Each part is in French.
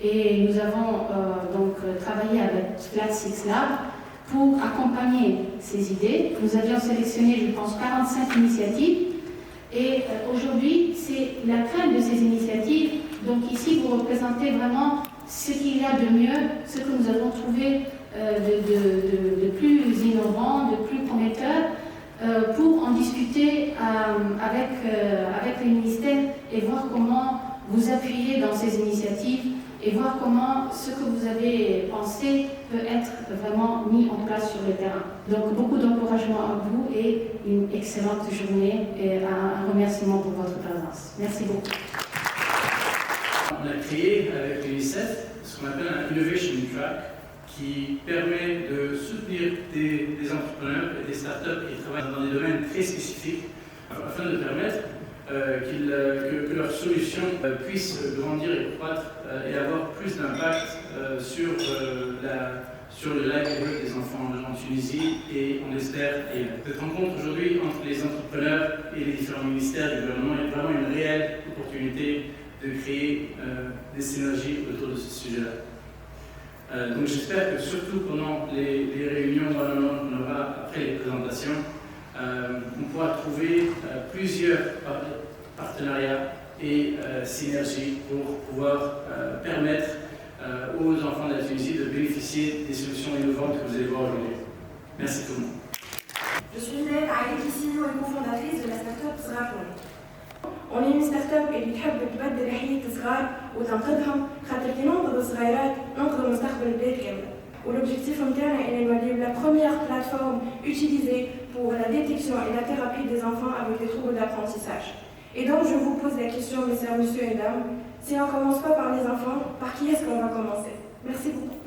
Et nous avons donc travaillé avec Flat Six Lab pour accompagner ces idées. Nous avions sélectionné, je pense, 45 initiatives. Et aujourd'hui, c'est la crème de ces initiatives. Donc ici, vous représentez vraiment ce qu'il y a de mieux, ce que nous avons trouvé de plus innovant, de plus prometteur, pour en discuter avec les ministères et voir comment vous appuyer dans ces initiatives et voir comment ce que vous avez pensé peut être vraiment mis en place sur le terrain. Donc beaucoup d'encouragement à vous et une excellente journée et un remerciement pour votre présence. Merci beaucoup. On a créé avec l'UNICEF ce qu'on appelle un Innovation Track qui permet de soutenir des entrepreneurs et des startups qui travaillent dans des domaines très spécifiques afin de permettre que leurs solutions puissent grandir et croître et avoir plus d'impact sur le livelihood des enfants en Tunisie et on espère ailleurs. Cette rencontre aujourd'hui entre les entrepreneurs et les différents ministères du gouvernement est vraiment une réelle opportunité de créer des synergies autour de ce sujet-là. Donc j'espère que surtout pendant les réunions qu'on aura après les présentations, on pourra trouver plusieurs partenariats et synergies pour pouvoir permettre aux enfants de la Tunisie de bénéficier des solutions innovantes que vous allez voir aujourd'hui. Merci tout le monde. Je suis Naël Aïd, CEO et cofondatrice de la start-up Zrapon. On est une start-up اللي تحب تبدل حياة الصغار وتنقذهم خاطر كي ننقذوا الصغيرات ننقذوا مستقبل البلاد كامل. L'objectif نتاعنا est de la première plateforme utilisée pour la détection et la thérapie des enfants avec des troubles d'apprentissage. Et donc je vous pose la question, mes chers messieurs et dames, si on ne commence pas par les enfants, par qui est-ce qu'on va commencer? Merci beaucoup.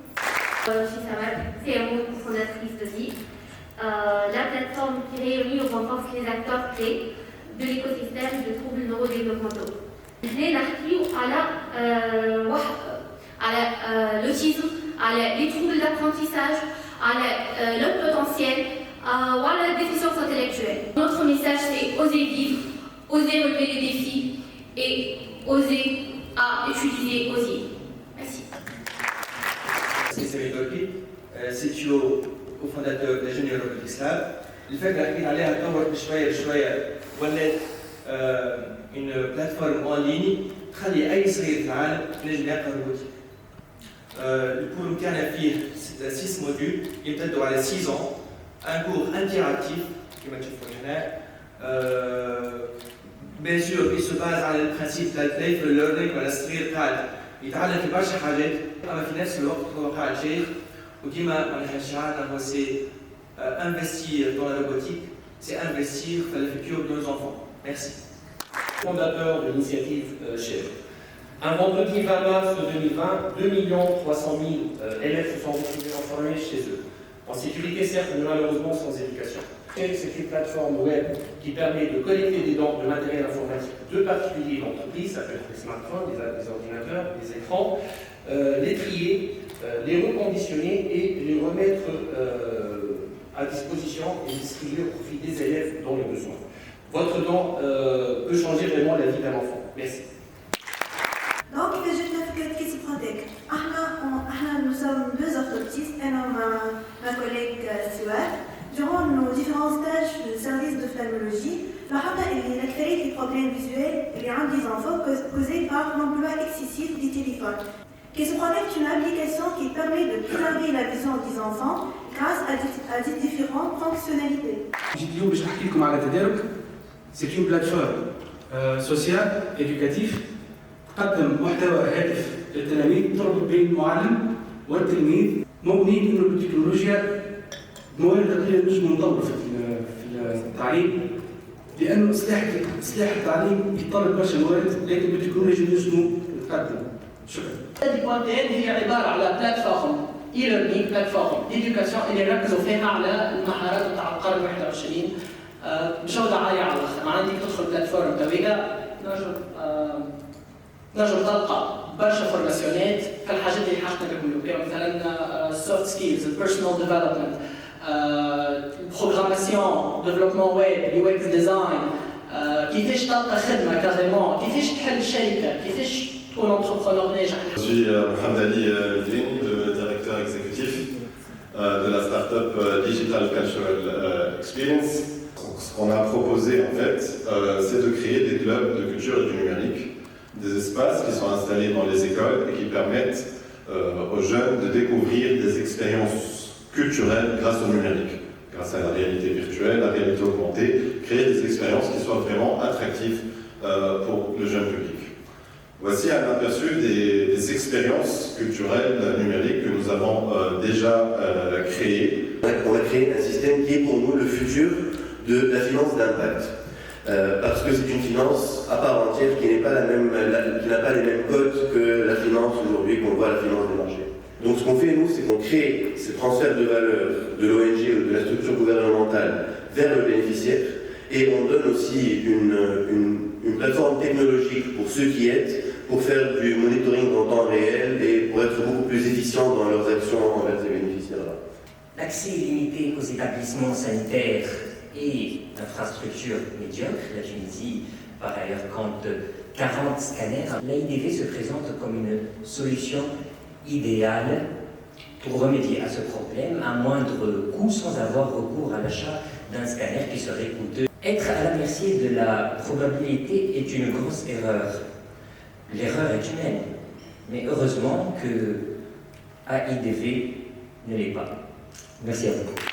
Je suis Samad, CMO cofondatrice de ZI, la plateforme qui réunit ou renforce les acteurs clés de l'écosystème de troubles neurodéveloppementaux. احنا نحكيو على l'autisme, على les troubles d'apprentissage, على le potentiel, وعلى la déficience intellectuelle. Notre message c'est oser vivre, oser relever les défis et oser à utiliser OSI. Merci. C'est Samir Tolki, CTO cofondateur de Junior Robotics Lab. الفكرة اللي عليها تطورت بشوية ولات une plateforme en ligne تخلي أي صغير في العالم ينجم يقرا روبوتيك. الكور نتاعنا فيه 6 modules يمتدوا على 6 ans. Un cours interactif كما تشوفوا هنا. Bien sûr, il se base على البرانسيب تاع البلاي ليرنينغ ولا الصغير قاعد يتعلم في برشا حاجات أما في نفس الوقت هو قاعد شيخ وديما معناها شعارنا هو سي investir dans la robotique, c'est investir dans le futur de nos enfants. Merci. Fondateur de l'initiative CHEV. Un vendredi 20 mars 2020, 2 300 000 élèves se sont retrouvés enfermés chez eux. En sécurité, certes, mais malheureusement sans éducation. C'est une plateforme web qui permet de collecter de matériel informatique de particuliers et d'entreprises, ça peut être des smartphones, des ordinateurs, des écrans, les trier, les reconditionner et les remettre à disposition et distribuer au profit des élèves dans les besoins. Votre don peut changer vraiment la vie d'un enfant. Merci. Donc, je vais qu'est-ce que protect. Nous sommes 2 orthoptistes, un homme, ma collègue Siwad. Durant nos différents stages de service d'ophtalmologie, on a créé des problèmes visuels et des enfants causés par l'emploi excessif du téléphone. Qu'est-ce est une application qui permet de préserver la vision des enfants grâce à des différentes fonctionnalités. C'est une plateforme sociale, éducative, تقدم محتوى هادف للتلاميذ تربط بين المعلم والتلميذ مبني انه بالتكنولوجيا بموارد قليله نجم نطور في التعليم لانه اصلاح التعليم يتطلب برشا موارد لكن بالتكنولوجيا نجموا نتقدم. شكرا. ديبوانتين هي عباره على بلاتفورم اي ليرنينغ بلاتفورم ايديوكاسيون اللي نركزوا فيها على المهارات تاع القرن 21 بجوده عاليه على الاخر. معناتها كي تدخل بلاتفورم تويكا نجم تلقى برشا فورماسيونات في الحاجات اللي حاجتنا بهم كما مثلا السوفت سكيلز، البيرسونال ديفلوبمنت، بروغراماسيون، ديفلوبمون ويب، يو اكس ديزاين، كيفاش تلقى خدمه كاريمون، كيفاش تحل شركه، كيفاش تكون entrepreneur ناجح. Je suis Mohamed Ali Eldin, le directeur exécutif de la start-up Digital Cultural Experience. Ce qu'on a proposé en fait, c'est de créer des clubs de culture et du numérique, des espaces qui sont installés dans les écoles et qui permettent aux jeunes de découvrir des expériences culturelles grâce au numérique, grâce à la réalité virtuelle, la réalité augmentée, créer des expériences qui soient vraiment attractives pour le jeune public. Voici un aperçu des expériences culturelles numériques que nous avons déjà créées. On a créé un système qui est pour nous le futur de la finance d'impact. Parce que c'est une finance à part entière qui n'a pas les mêmes codes que la finance aujourd'hui, qu'on voit à la finance des marchés. Donc ce qu'on fait, nous, c'est qu'on crée ces transferts de valeur de l'ONG ou de la structure gouvernementale vers le bénéficiaire, et on donne aussi une plateforme technologique pour ceux qui aident, pour faire du monitoring en temps réel et pour être beaucoup plus efficients dans leurs actions envers ces bénéficiaires-là. L'accès limité aux établissements sanitaires et infrastructures médiocres, la Tunisie, par ailleurs, compte 40 scanners. L'AIDV se présente comme une solution idéale pour remédier à ce problème à moindre coût sans avoir recours à l'achat d'un scanner qui serait coûteux. Être à la merci de la probabilité est une grosse erreur. L'erreur est humaine, mais heureusement que AIDV ne l'est pas. Merci à vous.